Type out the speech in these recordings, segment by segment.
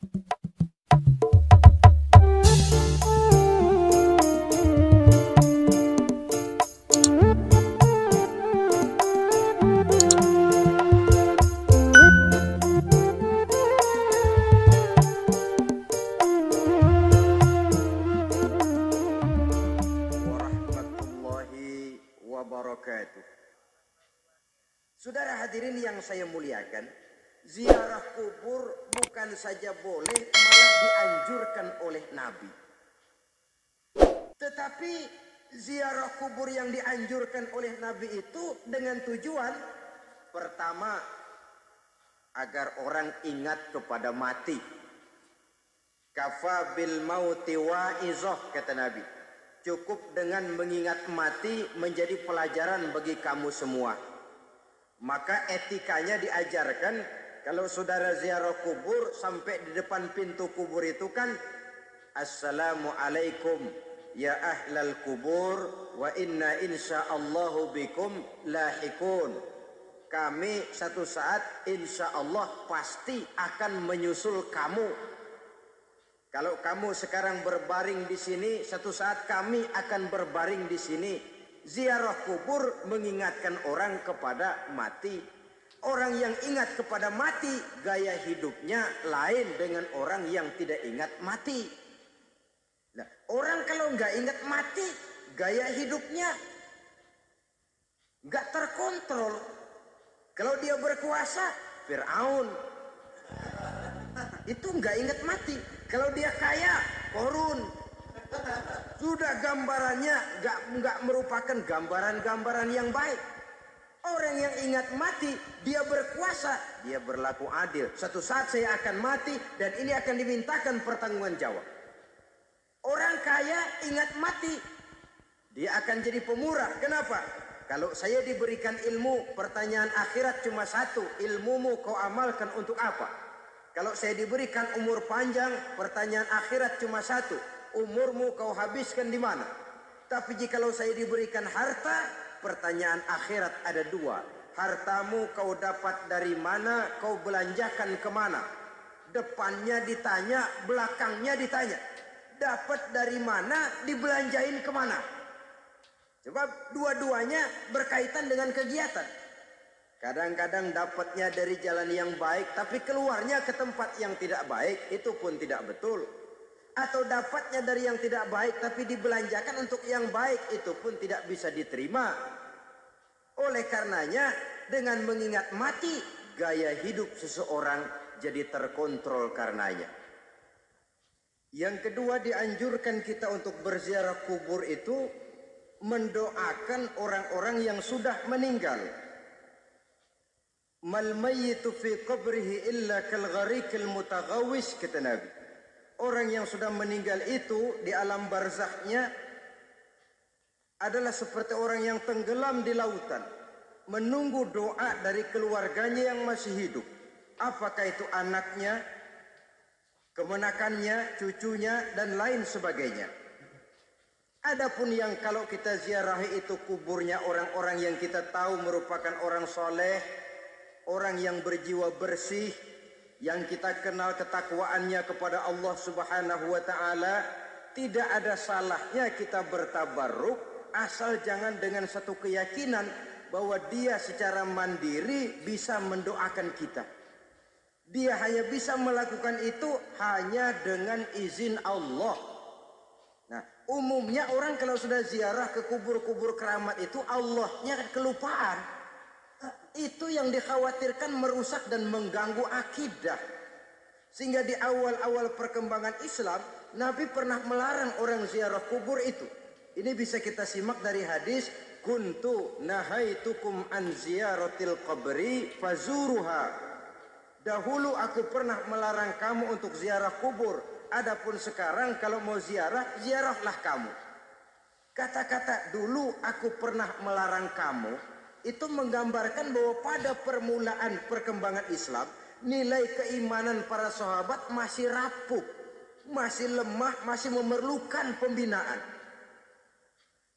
Warahmatullahi wabarakatuh. Saudara hadirin yang saya muliakan, ziarah kubur bukan saja boleh, malah dianjurkan oleh Nabi. Tetapi ziarah kubur yang dianjurkan oleh Nabi itu dengan tujuan pertama, agar orang ingat kepada mati. Kafa bil mauti wa'izah, kata Nabi. Cukup dengan mengingat mati menjadi pelajaran bagi kamu semua. Maka etikanya diajarkan, kalau saudara ziarah kubur sampai di depan pintu kubur itu kan, Assalamualaikum ya ahlal kubur wa inna insyaallahu bikum lahikun. Kami satu saat insya Allah pasti akan menyusul kamu. Kalau kamu sekarang berbaring di sini, satu saat kami akan berbaring di sini. Ziarah kubur mengingatkan orang kepada mati. Orang yang ingat kepada mati, gaya hidupnya lain dengan orang yang tidak ingat mati. Nah, orang kalau nggak ingat mati, gaya hidupnya nggak terkontrol. Kalau dia berkuasa, Fir'aun. Itu nggak ingat mati. Kalau dia kaya, korun. Sudah gambarannya nggak merupakan gambaran-gambaran yang baik. Orang yang ingat mati, dia berkuasa, dia berlaku adil. Suatu saat saya akan mati dan ini akan dimintakan pertanggungan jawab. Orang kaya ingat mati, dia akan jadi pemurah. Kenapa? Kalau saya diberikan ilmu, pertanyaan akhirat cuma satu, ilmumu kau amalkan untuk apa? Kalau saya diberikan umur panjang, pertanyaan akhirat cuma satu, umurmu kau habiskan di mana? Tapi jikalau saya diberikan harta, pertanyaan akhirat ada dua. Hartamu kau dapat dari mana, kau belanjakan kemana? Depannya ditanya, belakangnya ditanya. Dapat dari mana, dibelanjain kemana? Sebab dua-duanya berkaitan dengan kegiatan. Kadang-kadang dapatnya dari jalan yang baik, tapi keluarnya ke tempat yang tidak baik, itu pun tidak betul. Atau dapatnya dari yang tidak baik, tapi dibelanjakan untuk yang baik, itu pun tidak bisa diterima. Oleh karenanya, dengan mengingat mati, gaya hidup seseorang jadi terkontrol karenanya. Yang kedua, dianjurkan kita untuk berziarah kubur itu mendoakan orang-orang yang sudah meninggal. Mal mayyitu fi qabrihi illa kal gharikil mutaghawis, kata Nabi. Orang yang sudah meninggal itu di alam barzakhnya adalah seperti orang yang tenggelam di lautan, menunggu doa dari keluarganya yang masih hidup. Apakah itu anaknya, kemenakannya, cucunya, dan lain sebagainya. Adapun yang kalau kita ziarahi itu kuburnya orang-orang yang kita tahu merupakan orang soleh, orang yang berjiwa bersih, yang kita kenal ketakwaannya kepada Allah Subhanahu wa ta'ala, tidak ada salahnya kita bertabarruk, asal jangan dengan satu keyakinan bahwa dia secara mandiri bisa mendoakan kita. Dia hanya bisa melakukan itu hanya dengan izin Allah. Nah, umumnya orang kalau sudah ziarah ke kubur-kubur keramat itu, Allahnya kelupaan. Itu yang dikhawatirkan merusak dan mengganggu akidah. Sehingga di awal-awal perkembangan Islam, Nabi pernah melarang orang ziarah kubur itu. Ini bisa kita simak dari hadis, kuntu nahaitukum an ziyaratil qabri fazuruha. Dahulu aku pernah melarang kamu untuk ziarah kubur. Adapun sekarang kalau mau ziarah, ziarahlah kamu. Kata-kata dulu aku pernah melarang kamu itu menggambarkan bahwa pada permulaan perkembangan Islam, nilai keimanan para sahabat masih rapuh, masih lemah, masih memerlukan pembinaan.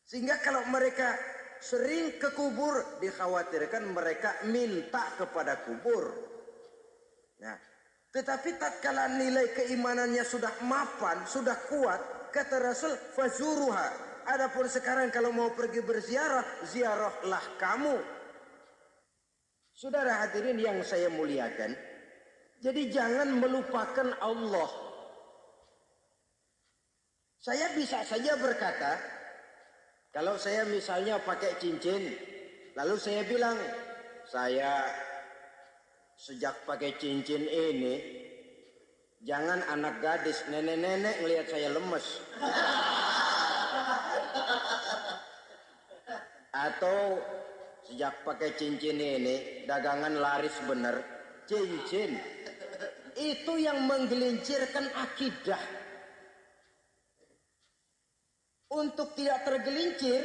Sehingga kalau mereka sering ke kubur, dikhawatirkan mereka minta kepada kubur. Nah, Tetapi tatkala nilai keimanannya sudah mapan, sudah kuat, kata Rasul, fazuruha. Adapun sekarang kalau mau pergi berziarah, ziarahlah kamu. Saudara hadirin yang saya muliakan, jadi jangan melupakan Allah. Saya bisa saja berkata, kalau saya misalnya pakai cincin, lalu saya bilang, saya sejak pakai cincin ini, jangan anak gadis, nenek-nenek ngelihat saya lemes. Atau sejak pakai cincin ini, dagangan laris bener. Cincin itu yang menggelincirkan akidah. Untuk tidak tergelincir,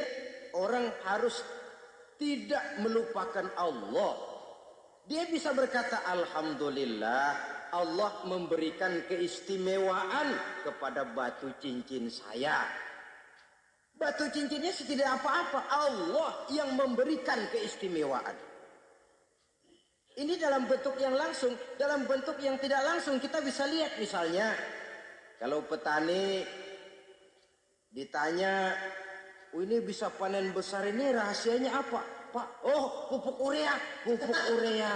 orang harus tidak melupakan Allah. Dia bisa berkata, alhamdulillah, Allah memberikan keistimewaan kepada batu cincin saya. Batu cincinnya tidak apa-apa, Allah yang memberikan keistimewaan. Ini dalam bentuk yang langsung, dalam bentuk yang tidak langsung kita bisa lihat misalnya, kalau petani ditanya, ini bisa panen besar ini rahasianya apa? Pak, oh pupuk urea, pupuk urea.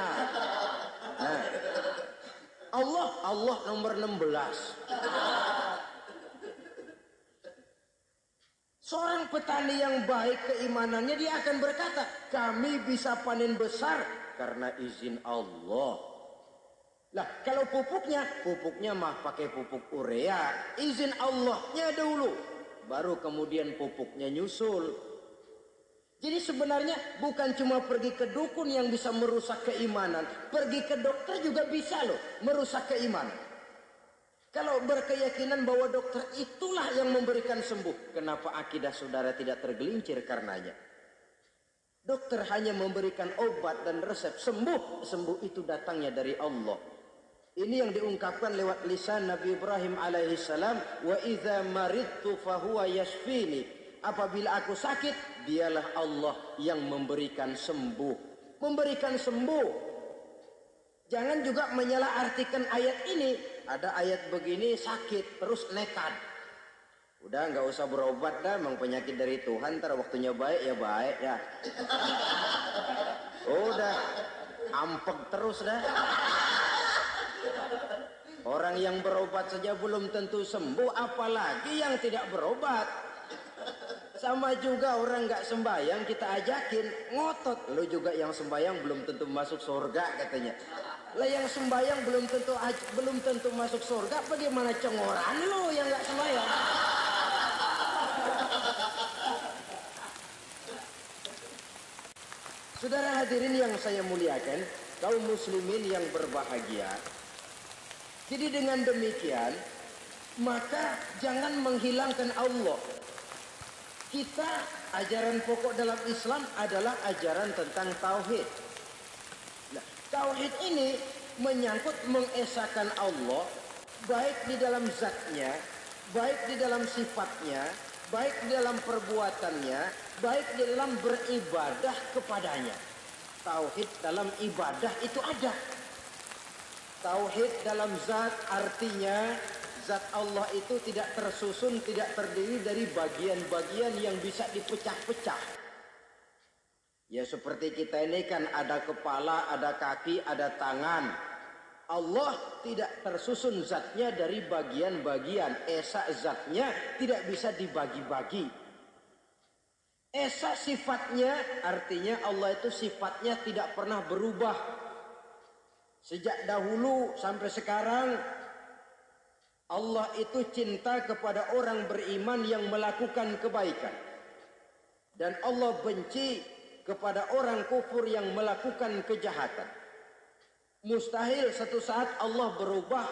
Nah, Allah nomor 16. Seorang petani yang baik keimanannya, dia akan berkata, kami bisa panen besar karena izin Allah. Lah kalau pupuknya mah pakai pupuk urea, izin Allahnya dulu, baru kemudian pupuknya nyusul. Jadi sebenarnya bukan cuma pergi ke dukun yang bisa merusak keimanan, pergi ke dokter juga bisa loh merusak keimanan. Kalau berkeyakinan bahwa dokter itulah yang memberikan sembuh, kenapa akidah saudara tidak tergelincir karenanya? Dokter hanya memberikan obat dan resep, sembuh itu datangnya dari Allah. Ini yang diungkapkan lewat lisan Nabi Ibrahim alaihissalam, wa idza maridtu fahuwa yashfini. Apabila aku sakit, dialah Allah yang memberikan sembuh. Memberikan sembuh. Jangan juga menyalahartikan ayat ini. Ada ayat begini sakit terus nekat. Udah nggak usah berobat dah, emang penyakit dari Tuhan, ntar waktunya baik ya baik ya. Udah ampek terus dah. Orang yang berobat saja belum tentu sembuh, apalagi yang tidak berobat. Sama juga orang nggak sembahyang kita ajakin ngotot, lo juga yang sembahyang belum tentu masuk surga katanya. Lah yang sembahyang belum tentu masuk surga, bagaimana cengoran lo yang nggak sembahyang? Saudara hadirin yang saya muliakan, kaum muslimin yang berbahagia. Jadi dengan demikian, maka jangan menghilangkan Allah. Kita, ajaran pokok dalam Islam adalah ajaran tentang tauhid. Nah, tauhid ini menyangkut mengesahkan Allah, baik di dalam zatnya, baik di dalam sifatnya, baik di dalam perbuatannya, baik di dalam beribadah kepadanya. Tauhid dalam ibadah itu ada. Tauhid dalam zat artinya zat Allah itu tidak tersusun, tidak terdiri dari bagian-bagian yang bisa dipecah-pecah. Ya seperti kita ini kan ada kepala, ada kaki, ada tangan. Allah tidak tersusun zatnya dari bagian-bagian. Esa zatnya tidak bisa dibagi-bagi. Esa sifatnya artinya Allah itu sifatnya tidak pernah berubah. Sejak dahulu sampai sekarang Allah itu cinta kepada orang beriman yang melakukan kebaikan. Dan Allah benci kepada orang kufur yang melakukan kejahatan. Mustahil satu saat Allah berubah.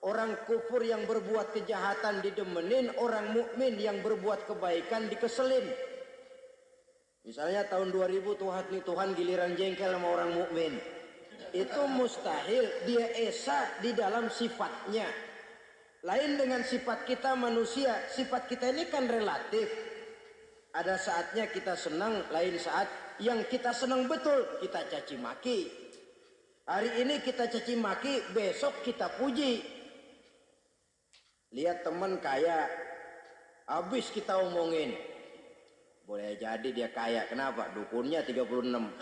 Orang kufur yang berbuat kejahatan didemenin, orang mukmin yang berbuat kebaikan dikeselin. Misalnya tahun 2000 Tuhan giliran jengkel sama orang mukmin. Itu mustahil, dia esa di dalam sifatnya. Lain dengan sifat kita manusia, sifat kita ini kan relatif. Ada saatnya kita senang, lain saat yang kita senang betul kita caci maki. Hari ini kita caci maki, besok kita puji. Lihat teman kaya, habis kita omongin. Boleh jadi dia kaya, kenapa? Dukunnya 36.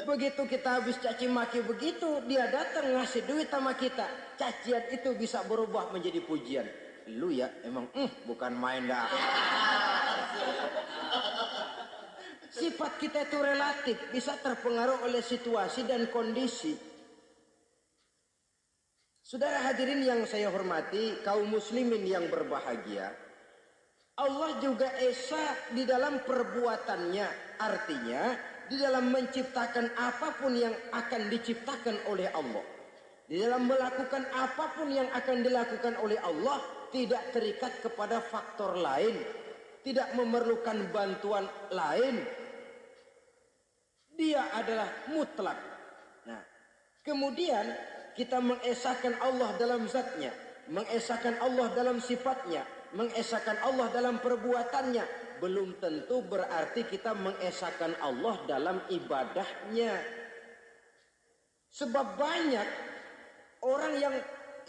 Begitu kita habis caci maki begitu, dia datang ngasih duit sama kita. Cacian itu bisa berubah menjadi pujian. Lu ya emang bukan main dah. Sifat kita itu relatif, bisa terpengaruh oleh situasi dan kondisi. Saudara hadirin yang saya hormati, kaum muslimin yang berbahagia, Allah juga esa di dalam perbuatannya. Artinya, di dalam menciptakan apapun yang akan diciptakan oleh Allah. Di dalam melakukan apapun yang akan dilakukan oleh Allah, tidak terikat kepada faktor lain. Tidak memerlukan bantuan lain. Dia adalah mutlak. Nah, kemudian kita mengesahkan Allah dalam zatnya, mengesahkan Allah dalam sifatnya, mengesahkan Allah dalam perbuatannya. Belum tentu berarti kita mengesahkan Allah dalam ibadahnya. Sebab banyak orang yang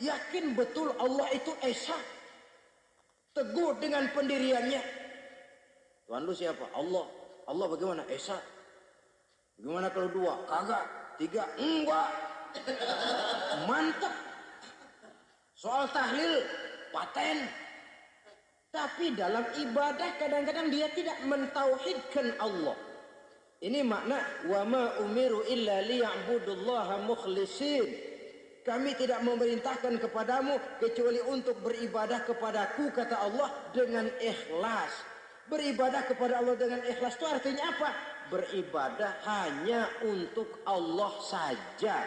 yakin betul Allah itu esa, teguh dengan pendiriannya. Tuhan lu siapa? Allah. Allah bagaimana? Esa. Gimana kalau 2? Kagak. 3? Enggak. Mantap. Soal tahlil paten. Tapi dalam ibadah kadang-kadang dia tidak mentauhidkan Allah. Ini makna wa ma umiru illa liya'budullaha mukhlisin. Kami tidak memerintahkan kepadamu kecuali untuk beribadah kepadaku, kata Allah, dengan ikhlas. Beribadah kepada Allah dengan ikhlas itu artinya apa? Beribadah hanya untuk Allah saja.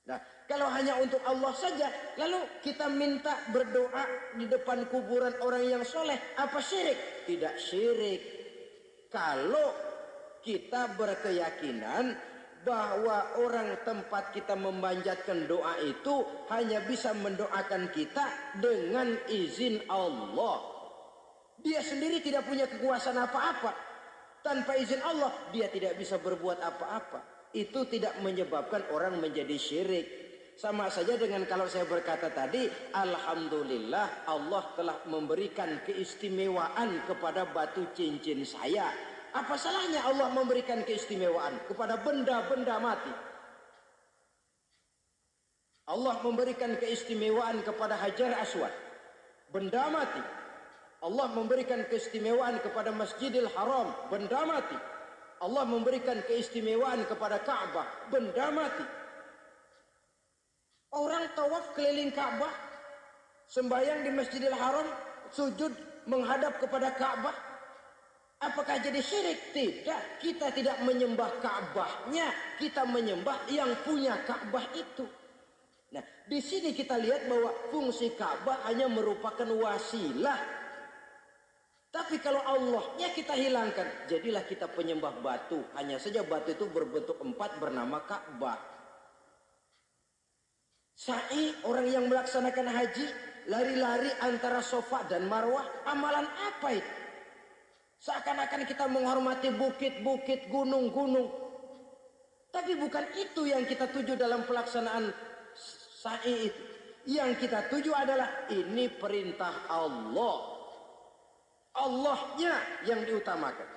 Nah, kalau hanya untuk Allah saja, lalu kita minta berdoa di depan kuburan orang yang soleh, apa syirik? Tidak syirik. Kalau kita berkeyakinan bahwa orang tempat kita memanjatkan doa itu hanya bisa mendoakan kita dengan izin Allah. Dia sendiri tidak punya kekuasaan apa-apa. Tanpa izin Allah, dia tidak bisa berbuat apa-apa. Itu tidak menyebabkan orang menjadi syirik. Sama saja dengan kalau saya berkata tadi, alhamdulillah Allah telah memberikan keistimewaan kepada batu cincin saya. Apa salahnya Allah memberikan keistimewaan kepada benda-benda mati? Allah memberikan keistimewaan kepada Hajar Aswad, benda mati. Allah memberikan keistimewaan kepada Masjidil Haram, benda mati. Allah memberikan keistimewaan kepada Ka'bah, benda mati. Orang tawaf keliling Ka'bah, sembahyang di Masjidil Haram, sujud menghadap kepada Ka'bah. Apakah jadi syirik? Tidak. Kita tidak menyembah Ka'bahnya, kita menyembah yang punya Ka'bah itu. Nah, di sini kita lihat bahwa fungsi Ka'bah hanya merupakan wasilah. Tapi kalau Allahnya kita hilangkan, jadilah kita penyembah batu. Hanya saja batu itu berbentuk 4 bernama Ka'bah. Sa'i, orang yang melaksanakan haji, lari-lari antara Safa dan Marwah, amalan apa itu? Seakan-akan kita menghormati bukit-bukit, gunung-gunung. Tapi bukan itu yang kita tuju dalam pelaksanaan sa'i itu. Yang kita tuju adalah ini perintah Allah. Allahnya yang diutamakan.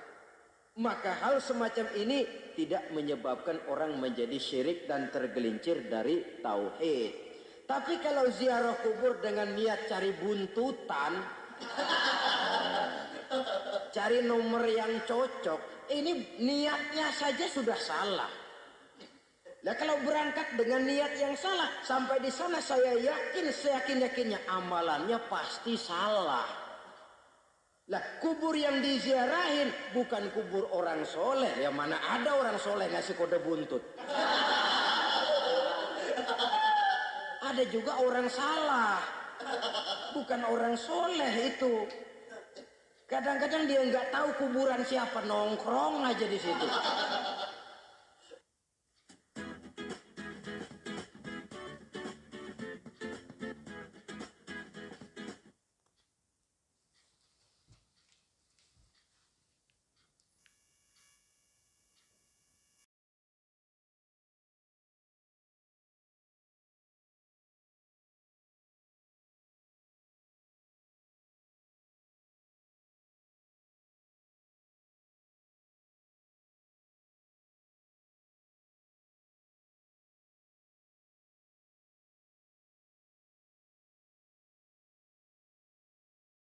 Maka hal semacam ini tidak menyebabkan orang menjadi syirik dan tergelincir dari tauhid. Tapi kalau ziarah kubur dengan niat cari buntutan, cari nomor yang cocok, ini niatnya saja sudah salah. Nah, kalau berangkat dengan niat yang salah, sampai di sana saya yakin, seyakin-yakinnya amalannya pasti salah. Lah, kubur yang diziarahin bukan kubur orang soleh. Ya mana ada orang soleh ngasih kode buntut. Ada juga orang salah, bukan orang soleh itu. Kadang-kadang dia nggak tahu kuburan siapa, nongkrong aja di situ.